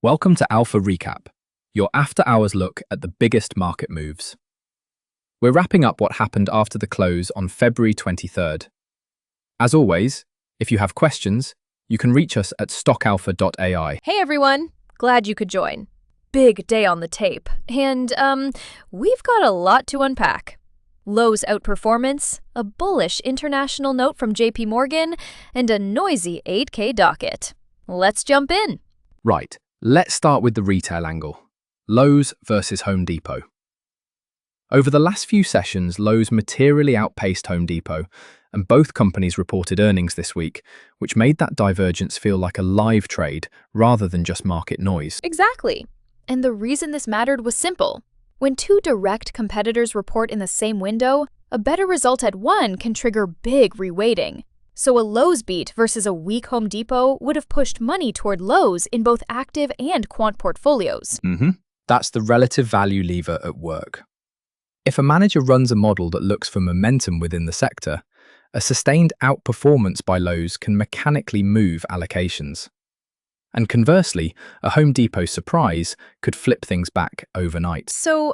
Welcome to Alpha Recap, your after-hours look at the biggest market moves. We're wrapping up what happened after the close on February 23rd. As always, if you have questions, you can reach us at stockalpha.ai. Hey everyone, glad you could join. Big day on the tape, and we've got a lot to unpack. Lowe's outperformance, a bullish international note from JPMorgan, and a noisy 8K docket. Let's jump in. Right, let's start with the retail angle. Lowe's versus Home Depot. Over the last few sessions, Lowe's materially outpaced Home Depot, and both companies reported earnings this week, which made that divergence feel like a live trade rather than just market noise. Exactly. And the reason this mattered was simple. When two direct competitors report in the same window, a better result at one can trigger big reweighting. So a Lowe's beat versus a weak Home Depot would have pushed money toward Lowe's in both active and quant portfolios. That's the relative value lever at work. If a manager runs a model that looks for momentum within the sector, a sustained outperformance by Lowe's can mechanically move allocations. And conversely, a Home Depot surprise could flip things back overnight. So,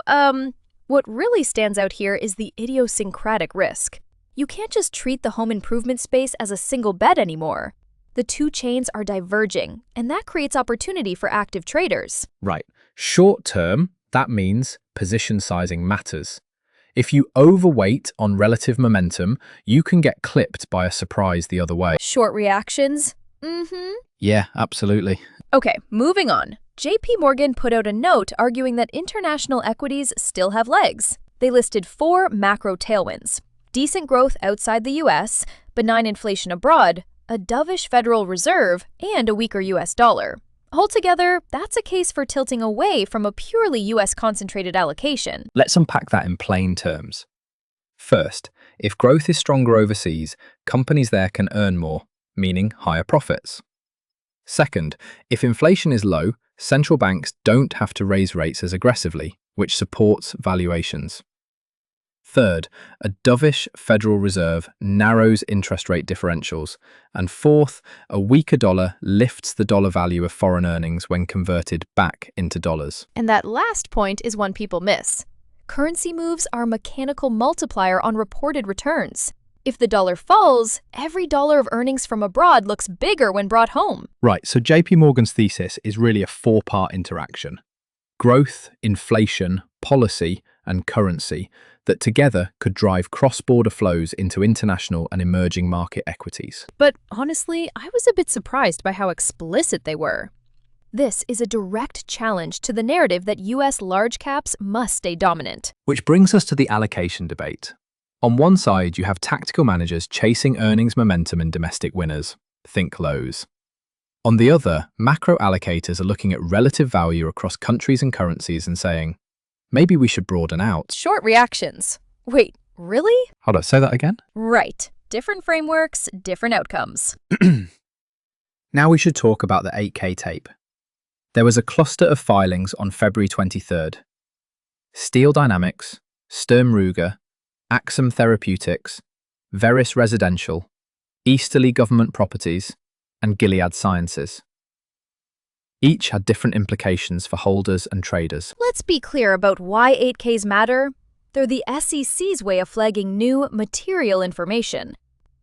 what really stands out here is the idiosyncratic risk. You can't just treat the home improvement space as a single bet anymore. The two chains are diverging, and that creates opportunity for active traders. Right. Short term, that means position sizing matters. If you overweight on relative momentum, you can get clipped by a surprise the other way. Short reactions? Yeah, absolutely. Okay, moving on. JPMorgan put out a note arguing that international equities still have legs. They listed 4 macro tailwinds: decent growth outside the US, benign inflation abroad, a dovish Federal Reserve, and a weaker US dollar. Altogether, that's a case for tilting away from a purely US-concentrated allocation. Let's unpack that in plain terms. First, if growth is stronger overseas, companies there can earn more, meaning higher profits. Second, if inflation is low, central banks don't have to raise rates as aggressively, which supports valuations. Third, a dovish Federal Reserve narrows interest rate differentials. And fourth, a weaker dollar lifts the dollar value of foreign earnings when converted back into dollars. And that last point is one people miss. Currency moves are a mechanical multiplier on reported returns. If the dollar falls, every dollar of earnings from abroad looks bigger when brought home. Right, so JP Morgan's thesis is really a 4-part interaction. Growth, inflation, policy, and currency that together could drive cross-border flows into international and emerging market equities. But honestly, I was a bit surprised by how explicit they were. This is a direct challenge to the narrative that US large caps must stay dominant. Which brings us to the allocation debate. On one side, you have tactical managers chasing earnings momentum in domestic winners, think Lowe's. On the other, macro allocators are looking at relative value across countries and currencies and saying, maybe we should broaden out. Short reactions. Wait, really? Hold on, say that again? Right. Different frameworks, different outcomes. Now we should talk about the 8K tape. There was a cluster of filings on February 23rd. Steel Dynamics, Sturm Ruger, Axum Therapeutics, Veris Residential, Easterly Government Properties, and Gilead Sciences. Each had different implications for holders and traders. Let's be clear about why 8Ks matter. They're the SEC's way of flagging new material information.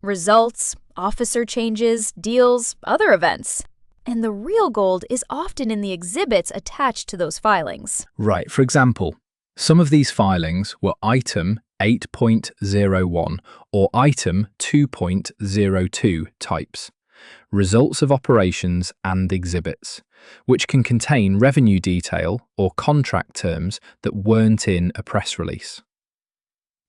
Results, officer changes, deals, other events. And the real gold is often in the exhibits attached to those filings. Right, for example, some of these filings were Item 8.01 or Item 2.02 types, results of operations and exhibits, which can contain revenue detail or contract terms that weren't in a press release.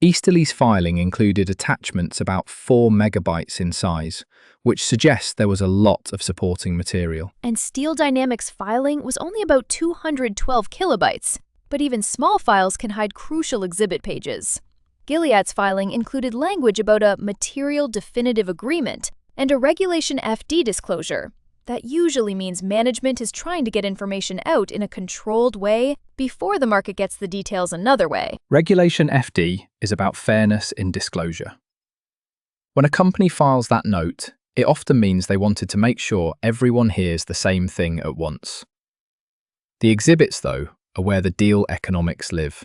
Easterly's filing included attachments about 4 megabytes in size, which suggests there was a lot of supporting material. And Steel Dynamics' filing was only about 212 kilobytes, but even small files can hide crucial exhibit pages. Gilead's filing included language about a material definitive agreement and a Regulation FD disclosure. That usually means management is trying to get information out in a controlled way before the market gets the details another way. Regulation FD is about fairness in disclosure. When a company files that note, it often means they wanted to make sure everyone hears the same thing at once. The exhibits, though, are where the deal economics live,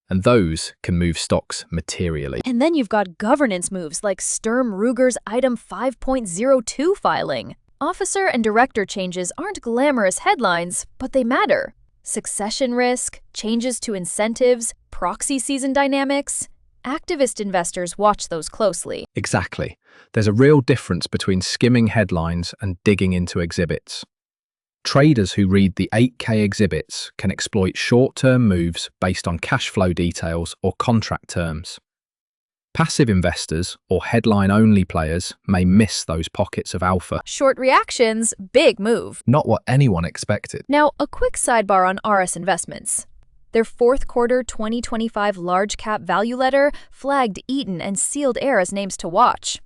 and those can move stocks materially. And then you've got governance moves like Sturm Ruger's Item 5.02 filing. Officer and director changes aren't glamorous headlines, but they matter. Succession risk, changes to incentives, proxy season dynamics. Activist investors watch those closely. Exactly. There's a real difference between skimming headlines and digging into exhibits. Traders who read the 8K exhibits can exploit short-term moves based on cash flow details or contract terms. Passive investors or headline-only players may miss those pockets of alpha. Short reactions, big move. Not what anyone expected. Now, a quick sidebar on RS Investments. Their fourth quarter 2025 large cap value letter flagged Eaton and Sealed Air as names to watch.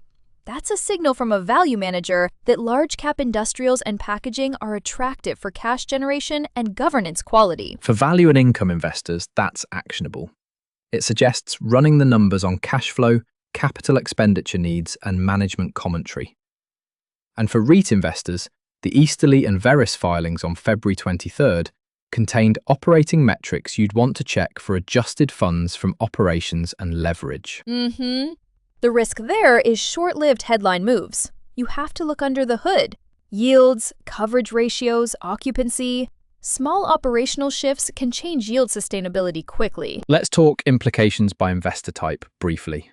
That's a signal from a value manager that large cap industrials and packaging are attractive for cash generation and governance quality. For value and income investors, that's actionable. It suggests running the numbers on cash flow, capital expenditure needs, and management commentary. And for REIT investors, the Easterly and Veris filings on February 23rd contained operating metrics you'd want to check for adjusted funds from operations and leverage. The risk there is short-lived headline moves. You have to look under the hood. Yields, coverage ratios, occupancy. Small operational shifts can change yield sustainability quickly. Let's talk implications by investor type briefly.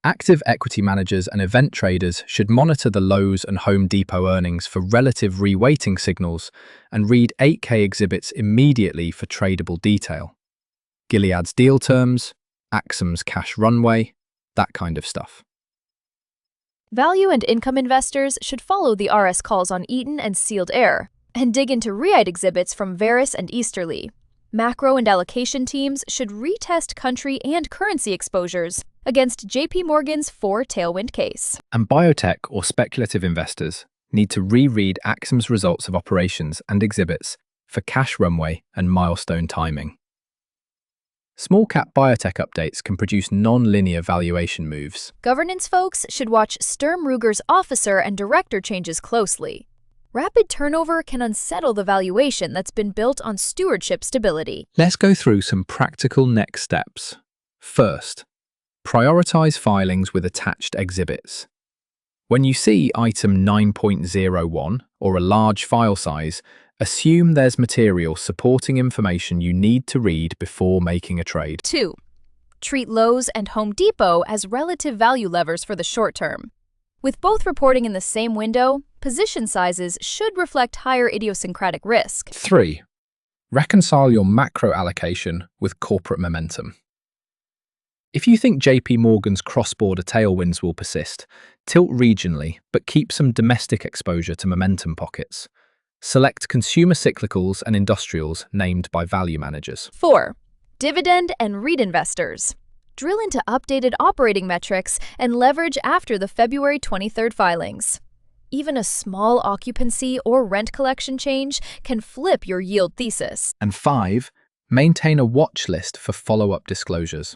Active equity managers and event traders should monitor the Lowe's and Home Depot earnings for relative reweighting signals and read 8K exhibits immediately for tradable detail. Gilead's deal terms, Axum's cash runway, that kind of stuff. Value and income investors should follow the RS calls on Eaton and Sealed Air and dig into REIT exhibits from Veris and Easterly. Macro and allocation teams should retest country and currency exposures against JPMorgan's 4 tailwind case. And biotech or speculative investors need to reread Axum's results of operations and exhibits for cash runway and milestone timing. Small-cap biotech updates can produce non-linear valuation moves. Governance folks should watch Sturm Ruger's officer and director changes closely. Rapid turnover can unsettle the valuation that's been built on stewardship stability. Let's go through some practical next steps. First, prioritize filings with attached exhibits. When you see item 9.01 or a large file size, assume there's material supporting information you need to read before making a trade. 2. Treat Lowe's and Home Depot as relative value levers for the short term. With both reporting in the same window, position sizes should reflect higher idiosyncratic risk. 3. Reconcile your macro allocation with corporate momentum. If you think JPMorgan's cross-border tailwinds will persist, tilt regionally but keep some domestic exposure to momentum pockets. Select consumer cyclicals and industrials named by value managers. 4. Dividend and REIT investors. Drill into updated operating metrics and leverage after the February 23rd filings. Even a small occupancy or rent collection change can flip your yield thesis. And 5. Maintain a watch list for follow-up disclosures.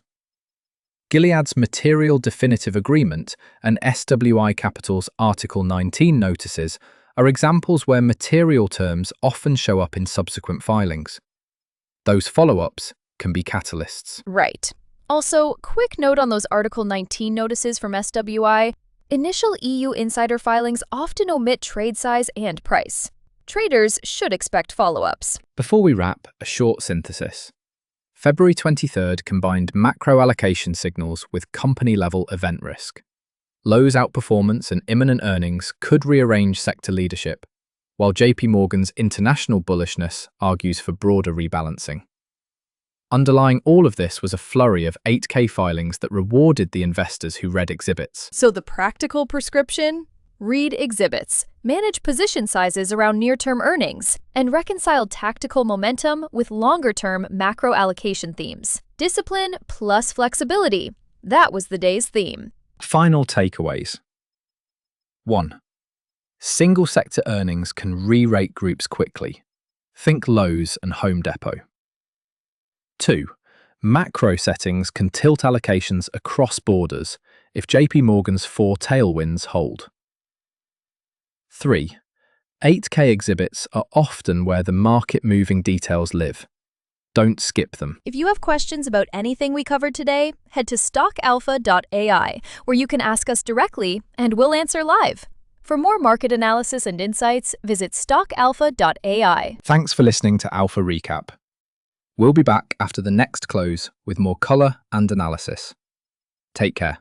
Gilead's Material Definitive Agreement and SWI Capital's Article 19 notices are examples where material terms often show up in subsequent filings. Those follow-ups can be catalysts. Right. Also, quick note on those Article 19 notices from SWI. Initial EU insider filings often omit trade size and price. Traders should expect follow-ups. Before we wrap, a short synthesis. February 23rd combined macro allocation signals with company-level event risk. Lowe's outperformance and imminent earnings could rearrange sector leadership, while JPMorgan's international bullishness argues for broader rebalancing. Underlying all of this was a flurry of 8K filings that rewarded the investors who read exhibits. So the practical prescription? Read exhibits, manage position sizes around near-term earnings, and reconcile tactical momentum with longer-term macro allocation themes. Discipline plus flexibility. That was the day's theme. Final takeaways. 1. Single sector earnings can re-rate groups quickly. Think Lowe's and Home Depot. 2. Macro settings can tilt allocations across borders if JPMorgan's 4 tailwinds hold. 3. 8K exhibits are often where the market-moving details live. Don't skip them. If you have questions about anything we covered today, head to stockalpha.ai, where you can ask us directly and we'll answer live. For more market analysis and insights, visit stockalpha.ai. Thanks for listening to Alpha Recap. We'll be back after the next close with more color and analysis. Take care.